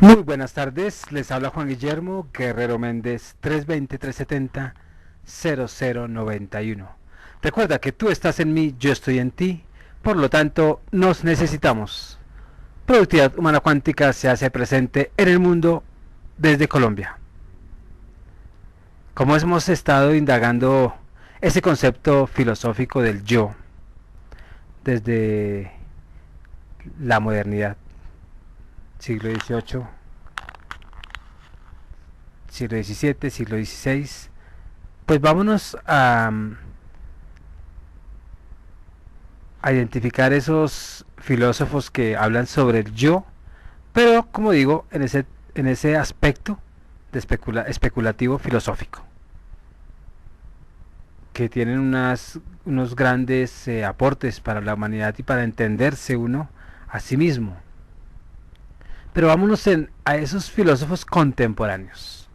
Muy buenas tardes, les habla Juan Guillermo Guerrero Méndez, 320-370-0091. Recuerda que tú estás en mí, yo estoy en ti, por lo tanto nos necesitamos. Productividad Humana Cuántica se hace presente en el mundo desde Colombia. Como hemos estado indagando ese concepto filosófico del yo desde la modernidad, siglo XVIII, siglo XVII, siglo XVI, pues vámonos a identificar esos filósofos que hablan sobre el yo, pero como digo, en ese aspecto de especulativo filosófico, que tienen unos grandes aportes para la humanidad y para entenderse uno a sí mismo. Pero vámonos a esos filósofos contemporáneos.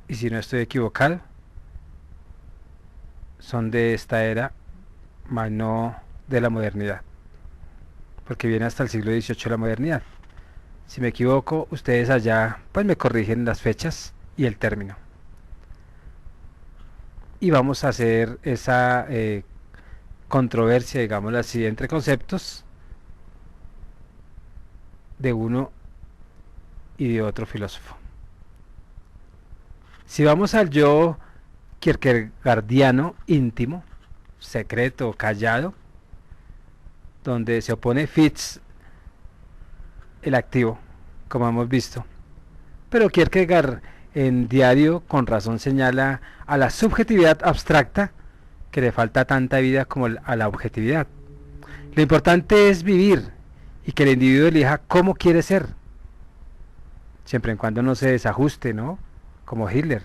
Y si no estoy equivocado, son de esta era, más no de la modernidad, porque viene hasta el siglo XVIII la modernidad. Si me equivoco, ustedes allá pues me corrigen las fechas y el término. Y vamos a hacer esa controversia, digámoslo así, entre conceptos de uno y de otro filósofo. Si vamos al yo kierkegaardiano íntimo, secreto, callado, donde se opone Fitz, el activo, como hemos visto. Pero Kierkegaard en Diario con razón señala a la subjetividad abstracta que le falta tanta vida como a la objetividad. Lo importante es vivir y que el individuo elija cómo quiere ser, siempre y cuando no se desajuste, ¿no? Como Hitler.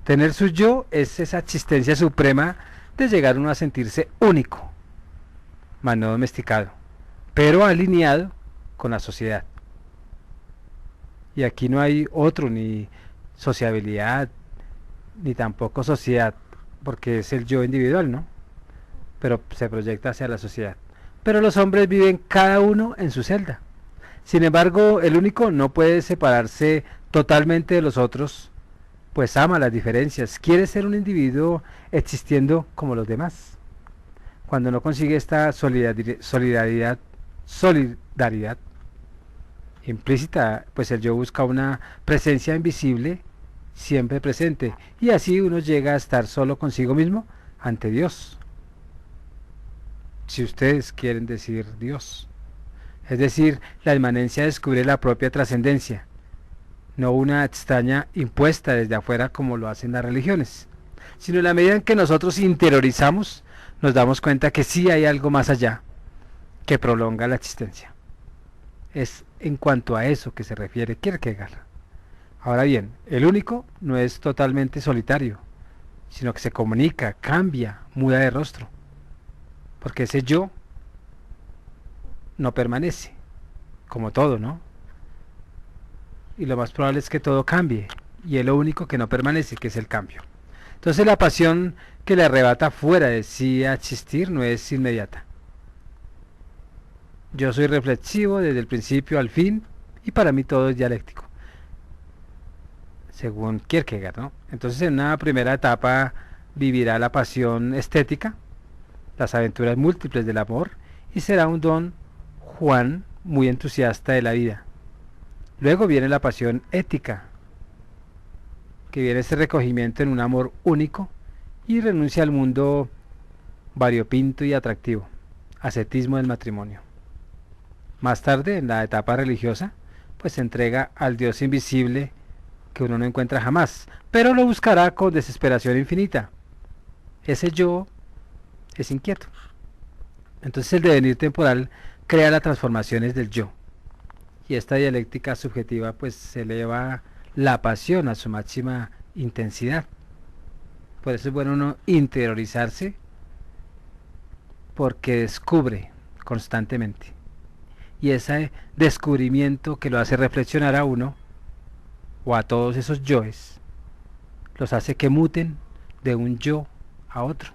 Tener su yo es esa existencia suprema de llegar uno a sentirse único, más no domesticado, pero alineado con la sociedad. Y aquí no hay otro, ni sociabilidad, ni tampoco sociedad, porque es el yo individual, ¿no? Pero se proyecta hacia la sociedad. Pero los hombres viven cada uno en su celda. Sin embargo, el único no puede separarse totalmente de los otros, pues ama las diferencias, quiere ser un individuo existiendo como los demás. Cuando no consigue esta solidaridad implícita, pues el yo busca una presencia invisible siempre presente, y así uno llega a estar solo consigo mismo ante Dios, si ustedes quieren decir Dios. Es decir, la inmanencia descubre la propia trascendencia, no una extraña impuesta desde afuera como lo hacen las religiones, sino en la medida en que nosotros interiorizamos, nos damos cuenta que sí hay algo más allá que prolonga la existencia. Es en cuanto a eso que se refiere Kierkegaard. Ahora bien, el único no es totalmente solitario, sino que se comunica, cambia, muda de rostro, porque ese yo no permanece, como todo, ¿no? Y lo más probable es que todo cambie, y es lo único que no permanece, que es el cambio. Entonces la pasión que le arrebata fuera de sí a existir no es inmediata. Yo soy reflexivo desde el principio al fin, y para mí todo es dialéctico, según Kierkegaard, ¿no? Entonces en una primera etapa vivirá la pasión estética, las aventuras múltiples del amor, y será un don Juan muy entusiasta de la vida. Luego viene la pasión ética, que viene ese recogimiento en un amor único y renuncia al mundo variopinto y atractivo, ascetismo del matrimonio. Más tarde, en la etapa religiosa, pues se entrega al Dios invisible que uno no encuentra jamás, pero lo buscará con desesperación infinita. Ese yo es inquieto. Entonces el devenir temporal crea las transformaciones del yo. Y esta dialéctica subjetiva pues se eleva la pasión a su máxima intensidad. Por eso es bueno uno interiorizarse, porque descubre constantemente. Y ese descubrimiento que lo hace reflexionar a uno, o a todos esos yoes, los hace que muten de un yo a otro.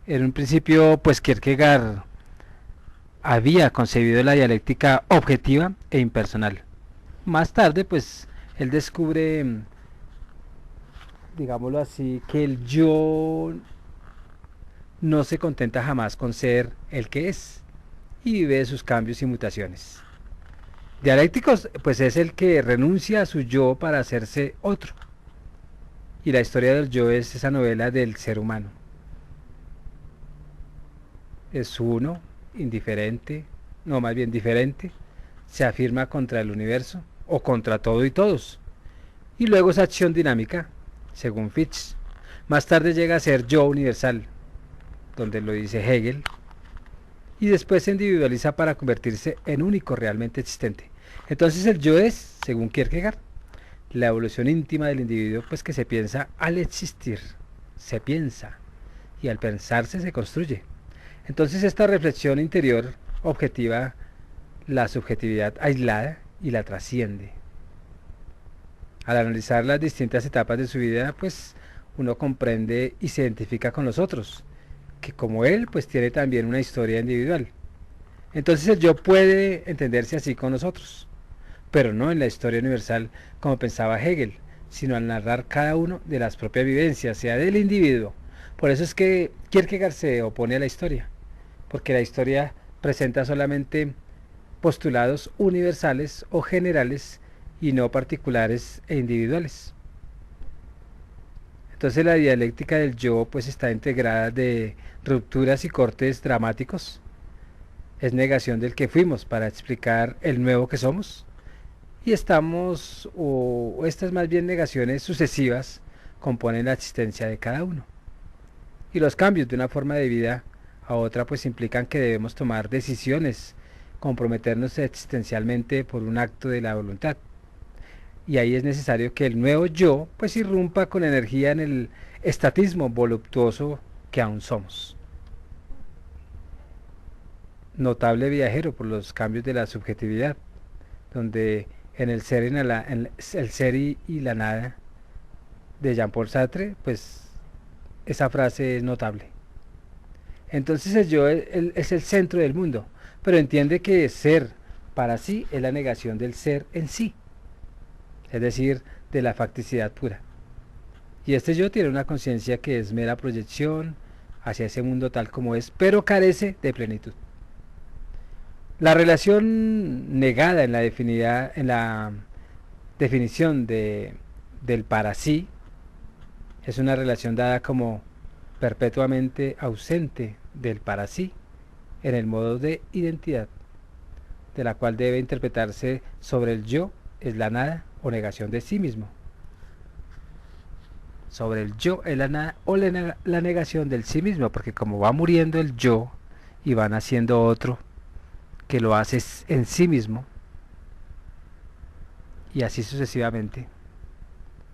En un principio, pues Kierkegaard había concebido la dialéctica objetiva e impersonal. Más tarde, pues, él descubre, digámoslo así, que el yo no se contenta jamás con ser el que es y vive de sus cambios y mutaciones. Dialécticos, pues es el que renuncia a su yo para hacerse otro. Y la historia del yo es esa novela del ser humano. Es uno, indiferente, no más bien diferente, se afirma contra el universo o contra todo y todos. Y luego es acción dinámica, según Fichte. Más tarde llega a ser yo universal, donde lo dice Hegel, y después se individualiza para convertirse en único realmente existente. Entonces el yo es, según Kierkegaard, la evolución íntima del individuo, pues que se piensa al existir, se piensa, y al pensarse se construye. Entonces esta reflexión interior objetiva la subjetividad aislada y la trasciende. Al analizar las distintas etapas de su vida, pues uno comprende y se identifica con los otros, que como él, pues tiene también una historia individual. Entonces el yo puede entenderse así con nosotros, pero no en la historia universal como pensaba Hegel, sino al narrar cada uno de las propias vivencias, sea del individuo. Por eso es que Kierkegaard se opone a la historia, porque la historia presenta solamente postulados universales o generales y no particulares e individuales. Entonces la dialéctica del yo pues está integrada de rupturas y cortes dramáticos. Es negación del que fuimos para explicar el nuevo que somos. Y estamos, o estas más bien negaciones sucesivas, componen la existencia de cada uno. Y los cambios de una forma de vida a otra pues implican que debemos tomar decisiones, comprometernos existencialmente por un acto de la voluntad. Y ahí es necesario que el nuevo yo pues irrumpa con energía en el estatismo voluptuoso que aún somos. Notable viajero por los cambios de la subjetividad, donde en el ser, en el ser y la nada de Jean-Paul Sartre, pues esa frase es notable. Entonces el yo es el centro del mundo, pero entiende que ser para sí es la negación del ser en sí, es decir, de la facticidad pura. Y este yo tiene una conciencia que es mera proyección hacia ese mundo tal como es, pero carece de plenitud. La relación negada en la definición del para sí es una relación dada como perpetuamente ausente del para sí en el modo de identidad, de la cual debe interpretarse sobre el yo es la nada o negación de sí mismo. Sobre el yo es la nada o la negación del sí mismo, porque como va muriendo el yo y va naciendo otro que lo hace en sí mismo, y así sucesivamente.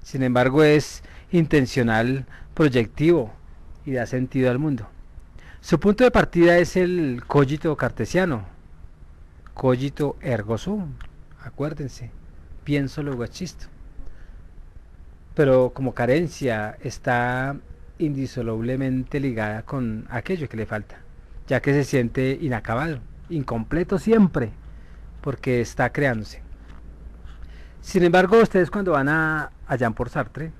Sin embargo, es intencional, proyectivo y da sentido al mundo. Su punto de partida es el cogito cartesiano, cogito ergo sum, acuérdense, pienso luego existo. Pero como carencia está indisolublemente ligada con aquello que le falta, ya que se siente inacabado, incompleto siempre, porque está creándose. Sin embargo, ustedes cuando van a Jean-Paul Sartre,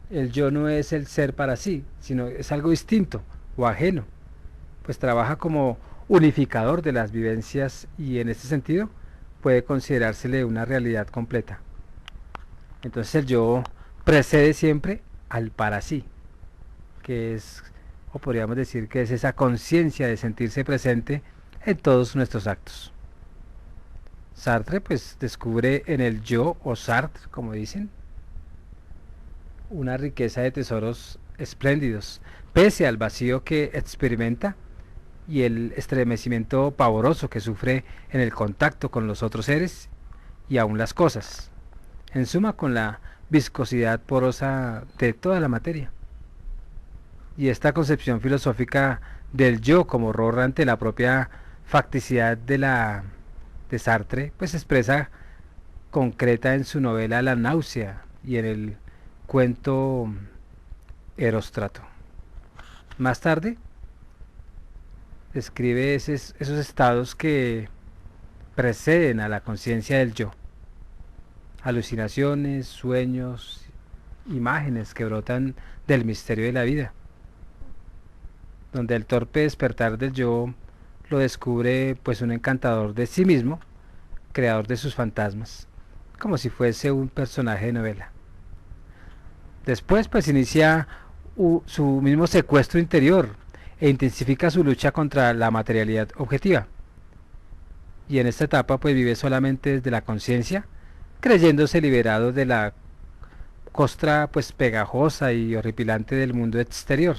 el yo no es el ser para sí, sino es algo distinto o ajeno, pues trabaja como unificador de las vivencias y en este sentido puede considerársele una realidad completa. Entonces el yo precede siempre al para sí, que es, o podríamos decir que es esa conciencia de sentirse presente en todos nuestros actos. Sartre pues descubre en el yo o Sartre, como dicen, una riqueza de tesoros espléndidos, pese al vacío que experimenta y el estremecimiento pavoroso que sufre en el contacto con los otros seres y aún las cosas, en suma con la viscosidad porosa de toda la materia. Y esta concepción filosófica del yo como horror ante la propia facticidad de Sartre, pues se expresa concreta en su novela La náusea y en el cuento Eróstrato. Más tarde describe esos estados que preceden a la conciencia del yo, alucinaciones, sueños, imágenes que brotan del misterio de la vida, donde el torpe despertar del yo lo descubre pues un encantador de sí mismo, creador de sus fantasmas, como si fuese un personaje de novela. Después pues inicia su mismo secuestro interior e intensifica su lucha contra la materialidad objetiva. Y en esta etapa pues vive solamente desde la conciencia, creyéndose liberado de la costra pues pegajosa y horripilante del mundo exterior.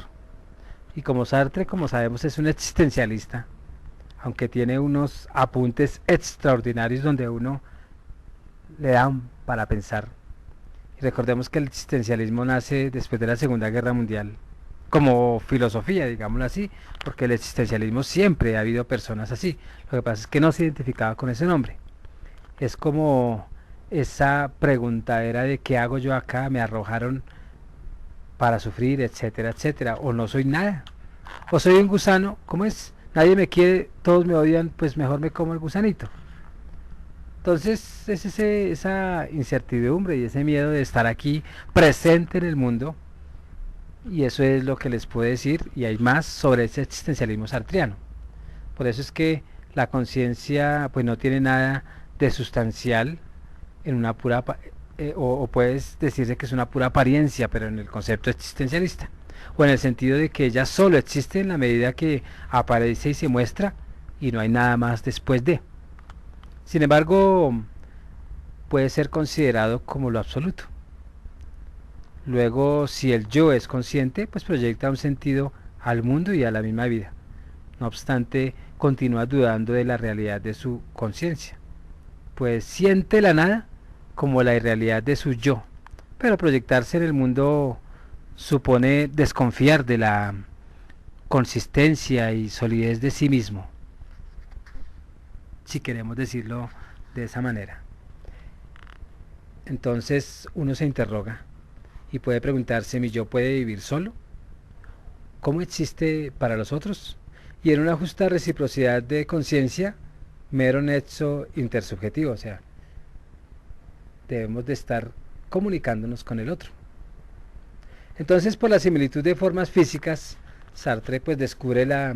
Y como Sartre, como sabemos, es un existencialista, aunque tiene unos apuntes extraordinarios donde uno le dan para pensar. Y recordemos que el existencialismo nace después de la Segunda Guerra Mundial, como filosofía, digámoslo así, porque el existencialismo siempre ha habido personas así. Lo que pasa es que no se identificaba con ese nombre. Es como esa preguntadera de qué hago yo acá, me arrojaron para sufrir, etcétera, etcétera, o no soy nada, o soy un gusano, ¿cómo es? Nadie me quiere, todos me odian, pues mejor me como el gusanito. Entonces es esa incertidumbre y ese miedo de estar aquí presente en el mundo, y eso es lo que les puedo decir, y hay más sobre ese existencialismo sartriano. Por eso es que la conciencia pues no tiene nada de sustancial en una pura o puedes decirse que es una pura apariencia, pero en el concepto existencialista, o en el sentido de que ella solo existe en la medida que aparece y se muestra y no hay nada más después de. Sin embargo, puede ser considerado como lo absoluto. Luego, si el yo es consciente, pues proyecta un sentido al mundo y a la misma vida. No obstante, continúa dudando de la realidad de su conciencia, pues siente la nada como la irrealidad de su yo, pero proyectarse en el mundo supone desconfiar de la consistencia y solidez de sí mismo, si queremos decirlo de esa manera. Entonces uno se interroga y puede preguntarse, ¿mi yo puede vivir solo? ¿Cómo existe para los otros? Y en una justa reciprocidad de conciencia, mero nexo intersubjetivo, o sea, debemos de estar comunicándonos con el otro. Entonces, por la similitud de formas físicas, Sartre pues descubre la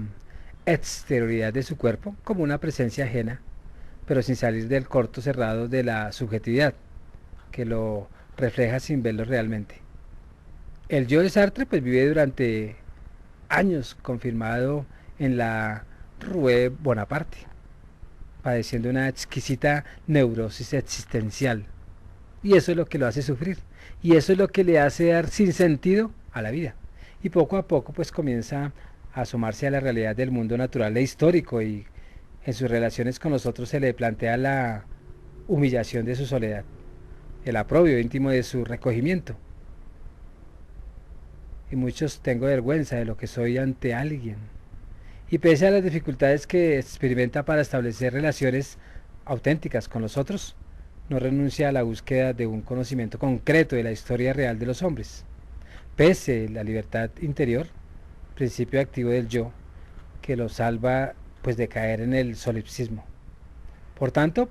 exterioridad de su cuerpo como una presencia ajena, pero sin salir del corto cerrado de la subjetividad, que lo refleja sin verlo realmente. El yo de Sartre pues vive durante años confirmado en la Rue Bonaparte, padeciendo una exquisita neurosis existencial. Y eso es lo que lo hace sufrir. Y eso es lo que le hace dar sin sentido a la vida. Y poco a poco pues comienza a asomarse a la realidad del mundo natural e histórico, y en sus relaciones con los otros se le plantea la humillación de su soledad, el aprobio íntimo de su recogimiento. Y muchos tengo vergüenza de lo que soy ante alguien. Y pese a las dificultades que experimenta para establecer relaciones auténticas con los otros, no renuncia a la búsqueda de un conocimiento concreto de la historia real de los hombres. Pese a la libertad interior, principio activo del yo, que lo salva pues de caer en el solipsismo. Por tanto,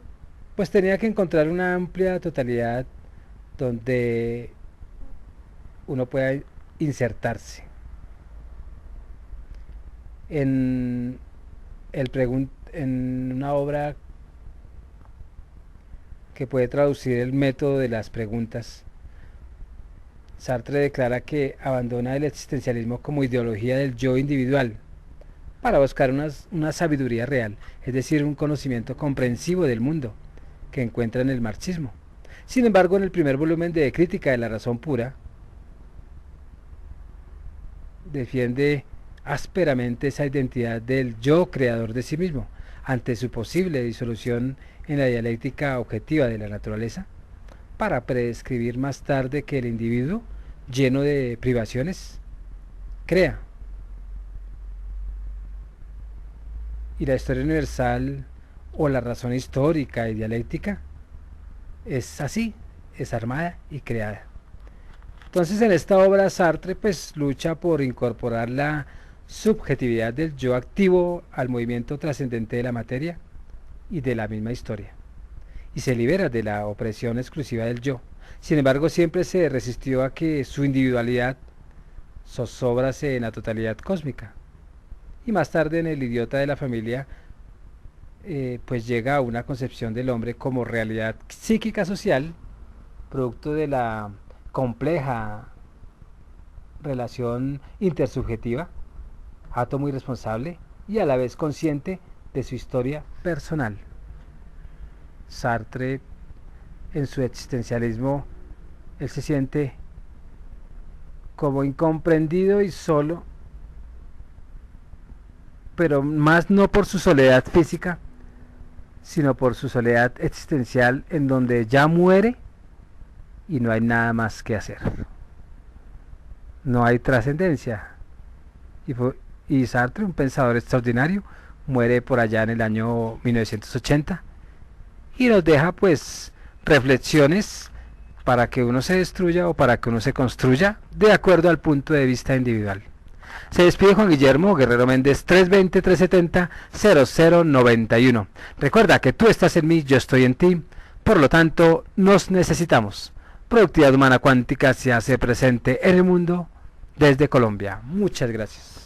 pues tenía que encontrar una amplia totalidad donde uno pueda insertarse. En en una obra que puede traducir el método de las preguntas, Sartre declara que abandona el existencialismo como ideología del yo individual para buscar una sabiduría real, es decir, un conocimiento comprensivo del mundo que encuentra en el marxismo. Sin embargo, en el primer volumen de Crítica de la Razón Pura, defiende ásperamente esa identidad del yo creador de sí mismo ante su posible disolución en la dialéctica objetiva de la naturaleza, para prescribir más tarde que el individuo, lleno de privaciones, crea. Y la historia universal o la razón histórica y dialéctica es así, es armada y creada. Entonces en esta obra Sartre pues lucha por incorporar la subjetividad del yo activo al movimiento trascendente de la materia y de la misma historia, y se libera de la opresión exclusiva del yo. Sin embargo, siempre se resistió a que su individualidad zozobrase en la totalidad cósmica. Y más tarde, en El idiota de la familia, pues llega a una concepción del hombre como realidad psíquica social, producto de la compleja relación intersubjetiva, átomo irresponsable y a la vez consciente de su historia personal. Sartre, en su existencialismo, él se siente como incomprendido y solo, pero más no por su soledad física, sino por su soledad existencial, en donde ya muere y no hay nada más que hacer. No hay trascendencia. Y Sartre, un pensador extraordinario, muere por allá en el año 1980 y nos deja pues reflexiones para que uno se destruya o para que uno se construya de acuerdo al punto de vista individual. Se despide Juan Guillermo Guerrero Méndez, 320-370-0091. Recuerda que tú estás en mí, yo estoy en ti, por lo tanto nos necesitamos. Productividad Humana Cuántica se hace presente en el mundo desde Colombia. Muchas gracias.